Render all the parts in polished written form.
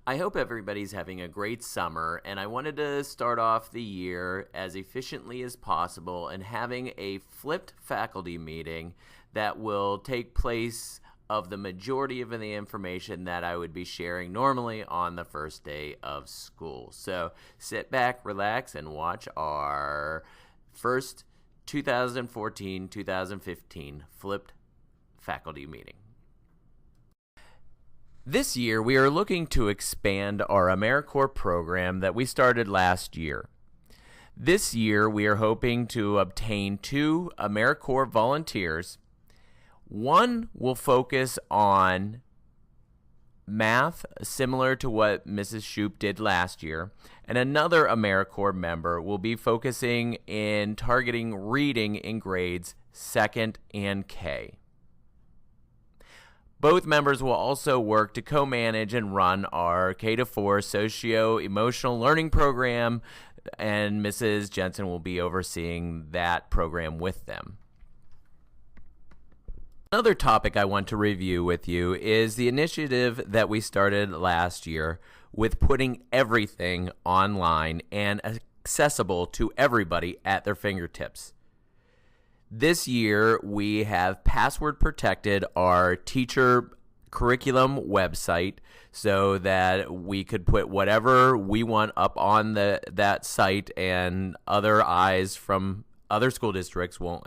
I hope everybody's having a great summer, and I wanted to start off the year as efficiently as possible and having a flipped faculty meeting that will take place of the majority of the information that I would be sharing normally on the first day of school. So sit back, relax, and watch our first 2014-2015 flipped faculty meeting. This year, we are looking to expand our AmeriCorps program that we started last year. This year, we are hoping to obtain 2 AmeriCorps volunteers. One will focus on math, similar to what Mrs. Shoup did last year, and another AmeriCorps member will be focusing in targeting reading in grades 2nd and K. Both members will also work to co-manage and run our K-4 socio-emotional learning program, and Mrs. Jensen will be overseeing that program with them. Another topic I want to review with you is the initiative that we started last year with putting everything online and accessible to everybody at their fingertips. This year, we have password protected our teacher curriculum website so that we could put whatever we want up on that site, and other eyes from other school districts won't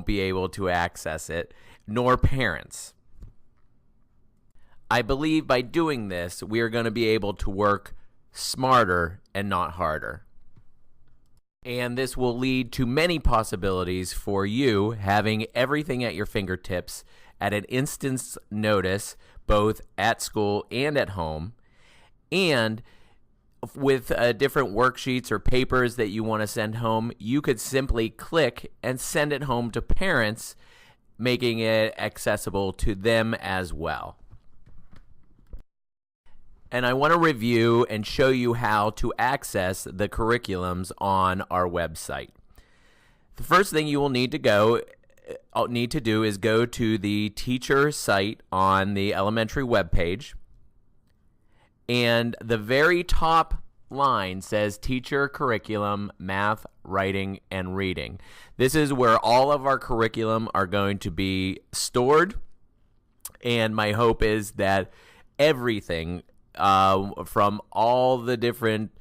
be able to access it, nor parents. I believe by doing this, we are going to be able to work smarter and not harder. And this will lead to many possibilities for you having everything at your fingertips at an instant's notice, both at school and at home. And with different worksheets or papers that you want to send home, you could simply click and send it home to parents, making it accessible to them as well. And I want to review and show you how to access the curriculums on our website. The first thing you will need to do is go to the teacher site on the elementary webpage, and the very top line says Teacher Curriculum, Math, Writing, and Reading. This is where all of our curriculum are going to be stored, and my hope is that everything from all the different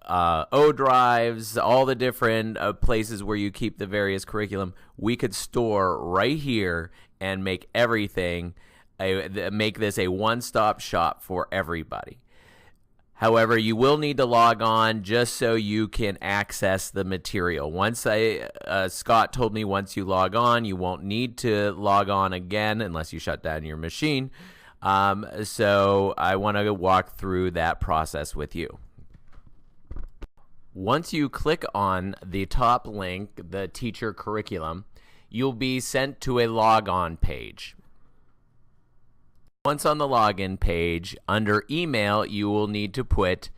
O drives, all the different places where you keep the various curriculum, we could store right here and make everything, make this a one-stop shop for everybody. However, you will need to log on just so you can access the material. Scott told me once you log on, you won't need to log on again unless you shut down your machine. So I want to walk through that process with you. Once you click on the top link, the teacher curriculum, you'll be sent to a logon page. Once on the login page, under email, you will need to put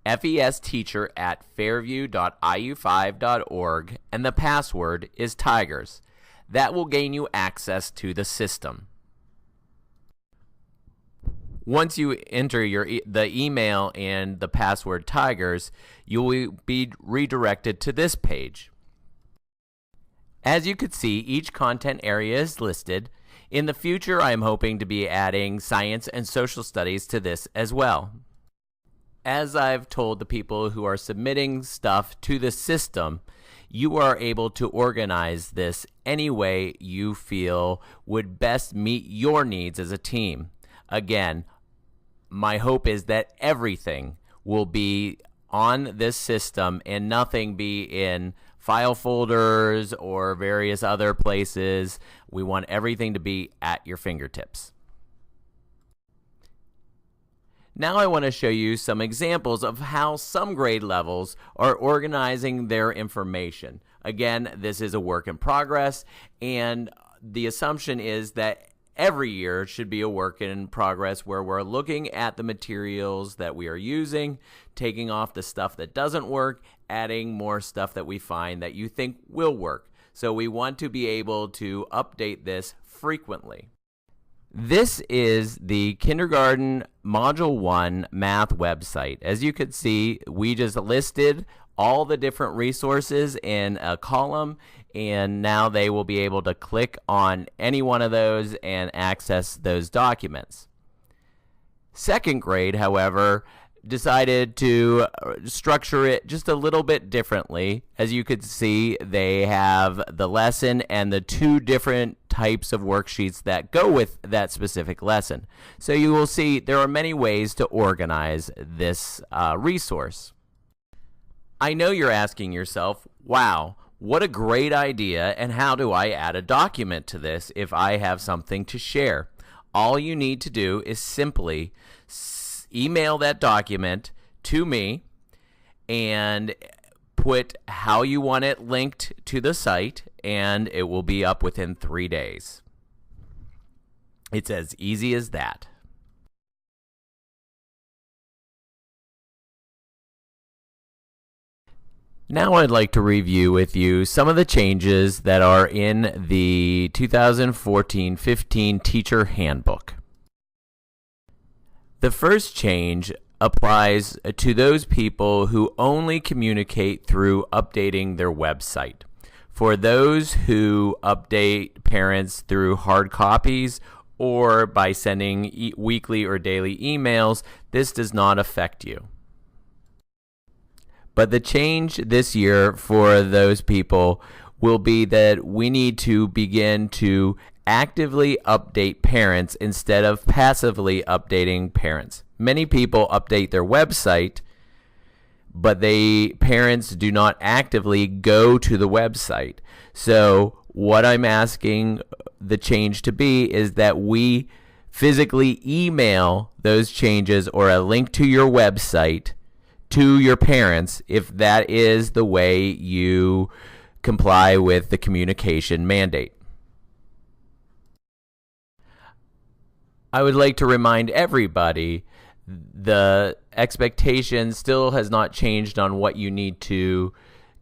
festeacher@fairview.iu5.org, and the password is Tigers. That will gain you access to the system. Once you enter the email and the password Tigers, you will be redirected to this page. As you can see, each content area is listed. In the future, I am hoping to be adding science and social studies to this as well. As I've told the people who are submitting stuff to the system, you are able to organize this any way you feel would best meet your needs as a team. Again, my hope is that everything will be on this system and nothing be in file folders or various other places. We want everything to be at your fingertips. Now I want to show you some examples of how some grade levels are organizing their information. Again, this is a work in progress, and the assumption is that every year should be a work in progress where we're looking at the materials that we are using, taking off the stuff that doesn't work, adding more stuff that we find that you think will work. So we want to be able to update this frequently. This is the Kindergarten Module 1 math website. As you can see, we just listed all the different resources in a column, and now they will be able to click on any one of those and access those documents. Second grade, however, decided to structure it just a little bit differently. As you could see, they have the lesson and the two different types of worksheets that go with that specific lesson. So you will see there are many ways to organize this resource. I know you're asking yourself, wow, what a great idea, and how do I add a document to this if I have something to share? All you need to do is simply email that document to me and put how you want it linked to the site, and it will be up within 3 days. It's as easy as that. Now I'd like to review with you some of the changes that are in the 2014-15 Teacher Handbook. The first change applies to those people who only communicate through updating their website. For those who update parents through hard copies or by sending weekly or daily emails, this does not affect you. But the change this year for those people will be that we need to begin to actively update parents instead of passively updating parents. Many people update their website, but parents do not actively go to the website. So what I'm asking the change to be is that we physically email those changes or a link to your website to your parents if that is the way you comply with the communication mandate. I would like to remind everybody the expectation still has not changed on what you need to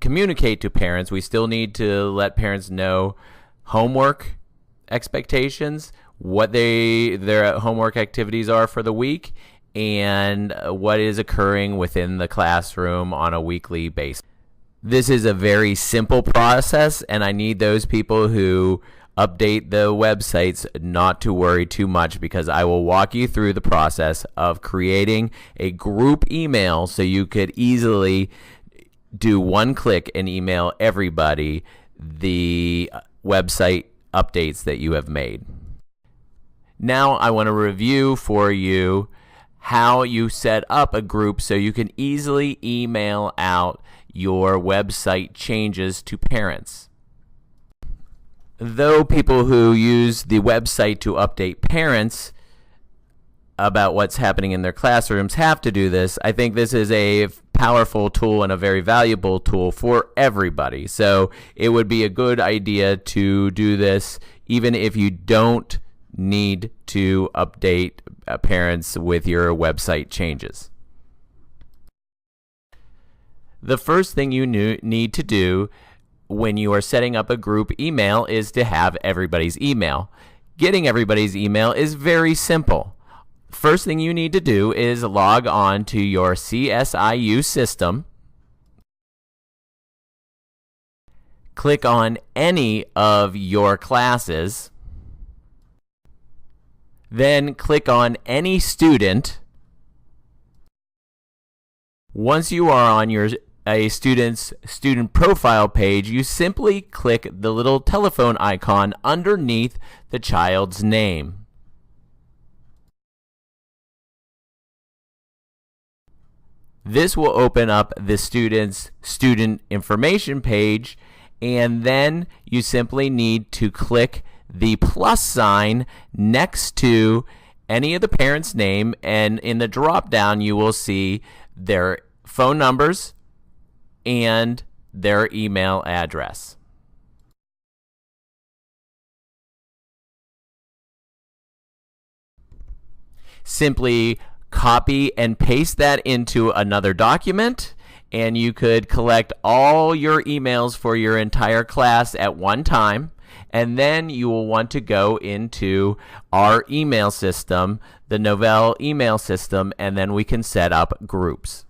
communicate to parents. We still need to let parents know homework expectations, what their homework activities are for the week, and what is occurring within the classroom on a weekly basis. This is a very simple process, and I need those people who update the websites not to worry too much, because I will walk you through the process of creating a group email so you could easily do one click and email everybody the website updates that you have made. Now I want to review for you how you set up a group so you can easily email out your website changes to parents. Though people who use the website to update parents about what's happening in their classrooms have to do this, I think this is a powerful tool and a very valuable tool for everybody. So it would be a good idea to do this even if you don't need to update parents with your website changes. The first thing you need to do when you are setting up a group email is to have everybody's email. Getting everybody's email is very simple. First thing you need to do is log on to your CSIU system. Click on any of your classes. Then click on any student. Once you are on a student's student profile page, you simply click the little telephone icon underneath the child's name. This will open up the student's student information page, and then you simply need to click the plus sign next to any of the parents' name, and in the drop down you will see their phone numbers and their email address. Simply copy and paste that into another document, and you could collect all your emails for your entire class at one time. And then you will want to go into our email system, the Novell email system, and then we can set up groups.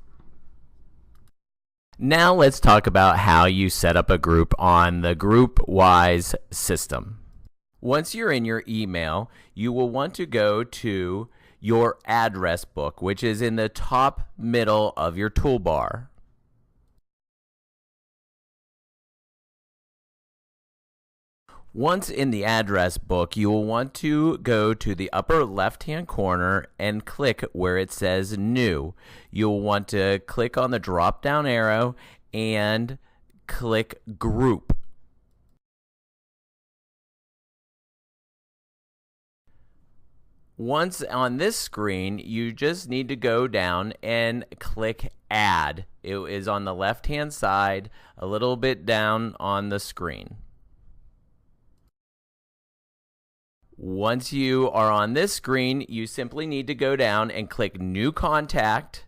Now let's talk about how you set up a group on the GroupWise system. Once you're in your email, you will want to go to your address book, which is in the top middle of your toolbar. Once in the address book, you will want to go to the upper left-hand corner and click where it says New. You'll want to click on the drop-down arrow and click Group. Once on this screen, you just need to go down and click Add. It is on the left-hand side, a little bit down on the screen. Once you are on this screen, you simply need to go down and click New Contact,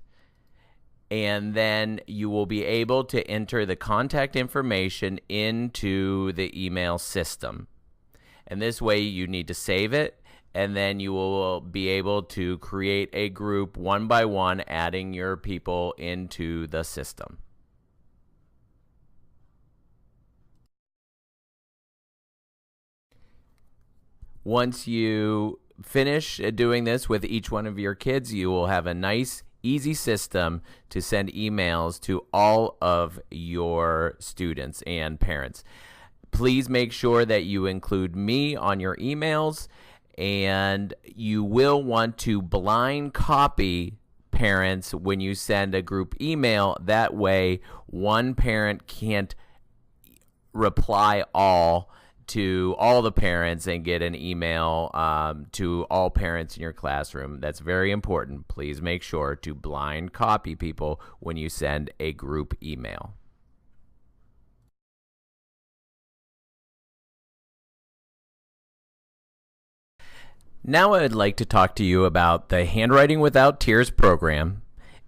and then you will be able to enter the contact information into the email system. And this way you need to save it, and then you will be able to create a group one by one, adding your people into the system. Once you finish doing this with each one of your kids, you will have a nice, easy system to send emails to all of your students and parents. Please make sure that you include me on your emails, and you will want to blind copy parents when you send a group email. That way, one parent can't reply all to all the parents and get an email to all parents in your classroom. That's very important. Please make sure to blind copy people when you send a group email. Now I'd like to talk to you about the Handwriting Without Tears program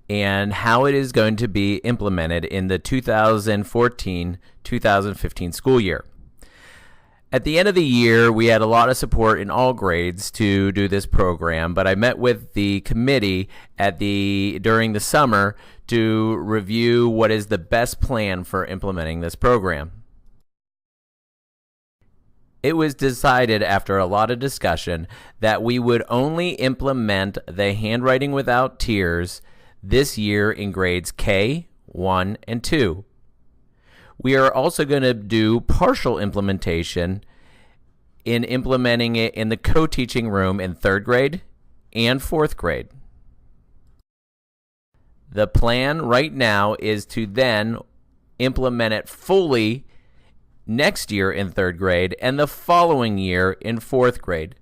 and how it is going to be implemented in the 2014-2015 school year. At the end of the year, we had a lot of support in all grades to do this program, but I met with the committee during the summer to review what is the best plan for implementing this program. It was decided after a lot of discussion that we would only implement the Handwriting Without Tears this year in grades K, 1, and 2. We are also going to do partial implementation in implementing it in the co-teaching room in 3rd grade and 4th grade. The plan right now is to then implement it fully next year in 3rd grade and the following year in 4th grade.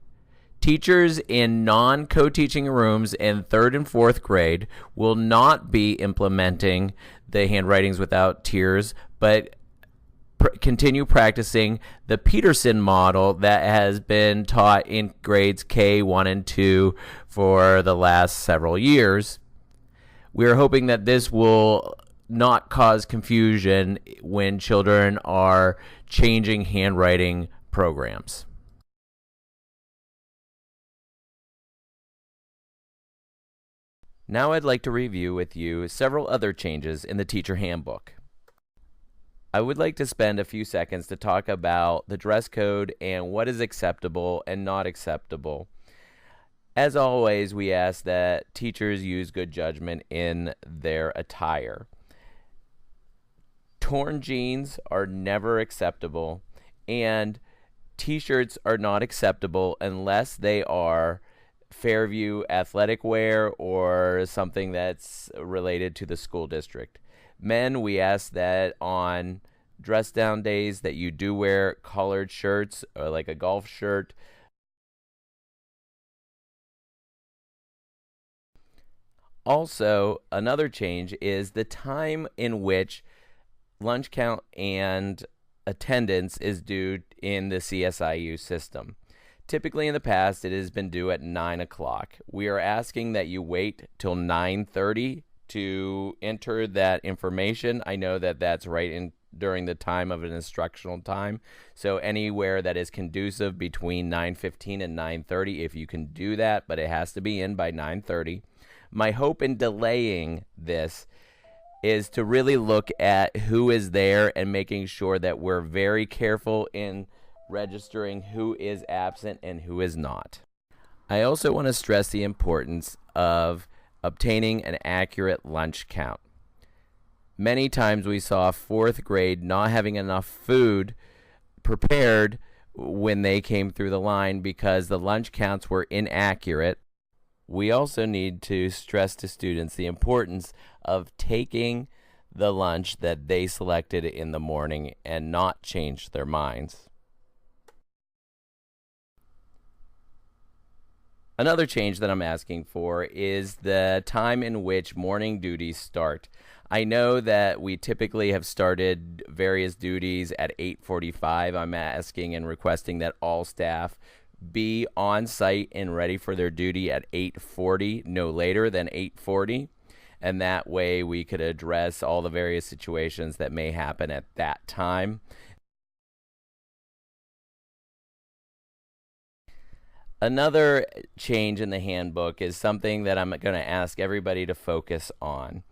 Teachers in non-co-teaching rooms in 3rd and 4th grade will not be implementing the Handwritings Without Tears, but continue practicing the Peterson model that has been taught in grades K, 1, and 2 for the last several years. We are hoping that this will not cause confusion when children are changing handwriting programs. Now I'd like to review with you several other changes in the teacher handbook. I would like to spend a few seconds to talk about the dress code and what is acceptable and not acceptable. As always, we ask that teachers use good judgment in their attire. Torn jeans are never acceptable, and t-shirts are not acceptable unless they are Fairview athletic wear or something that's related to the school district. Men, we ask that on dress down days that you do wear collared shirts or like a golf shirt. Also, another change is the time in which lunch count and attendance is due in the CSIU system. Typically in the past, it has been due at 9 o'clock. We are asking that you wait till 9:30 to enter that information. I know that that's right in during the time of an instructional time. So anywhere that is conducive between 9:15 and 9:30, if you can do that, but it has to be in by 9:30. My hope in delaying this is to really look at who is there and making sure that we're very careful in registering who is absent and who is not. I also want to stress the importance of obtaining an accurate lunch count. Many times we saw fourth grade not having enough food prepared when they came through the line because the lunch counts were inaccurate. We also need to stress to students the importance of taking the lunch that they selected in the morning and not change their minds. Another change that I'm asking for is the time in which morning duties start. I know that we typically have started various duties at 8:45. I'm asking and requesting that all staff be on site and ready for their duty at 8:40, no later than 8:40. And that way we could address all the various situations that may happen at that time. Another change in the handbook is something that I'm going to ask everybody to focus on.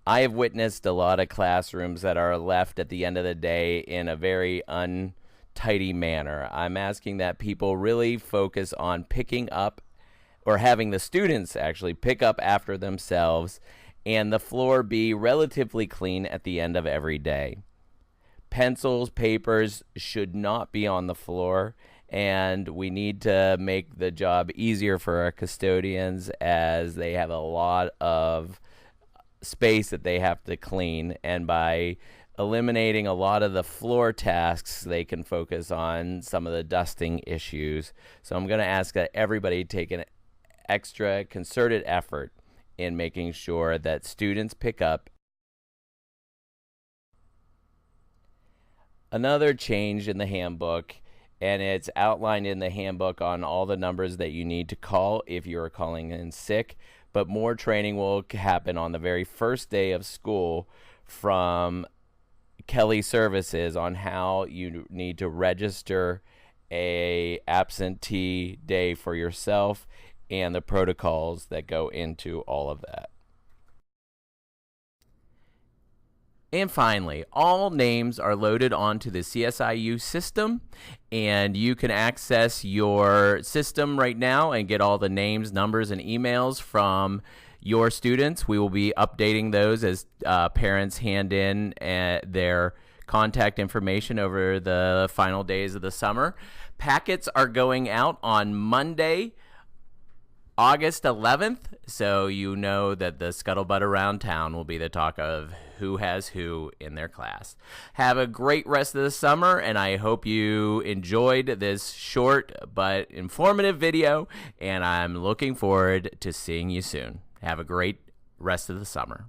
I have witnessed a lot of classrooms that are left at the end of the day in a very untidy manner. I'm asking that people really focus on picking up, or having the students actually pick up after themselves, and the floor be relatively clean at the end of every day. Pencils, papers should not be on the floor, and we need to make the job easier for our custodians as they have a lot of space that they have to clean, and by eliminating a lot of the floor tasks, they can focus on some of the dusting issues. So I'm going to ask that everybody take an extra concerted effort in making sure that students pick up. Another change in the handbook, and it's outlined in the handbook on all the numbers that you need to call if you're calling in sick, but more training will happen on the very first day of school from Kelly Services on how you need to register a absentee day for yourself and the protocols that go into all of that. And finally, all names are loaded onto the CSIU system, and you can access your system right now and get all the names, numbers, and emails from your students. We will be updating those as parents hand in their contact information over the final days of the summer. Packets are going out on Monday, August 11th, so you know that the scuttlebutt around town will be the talk of who has who in their class. Have a great rest of the summer, and I hope you enjoyed this short but informative video, and I'm looking forward to seeing you soon. Have a great rest of the summer.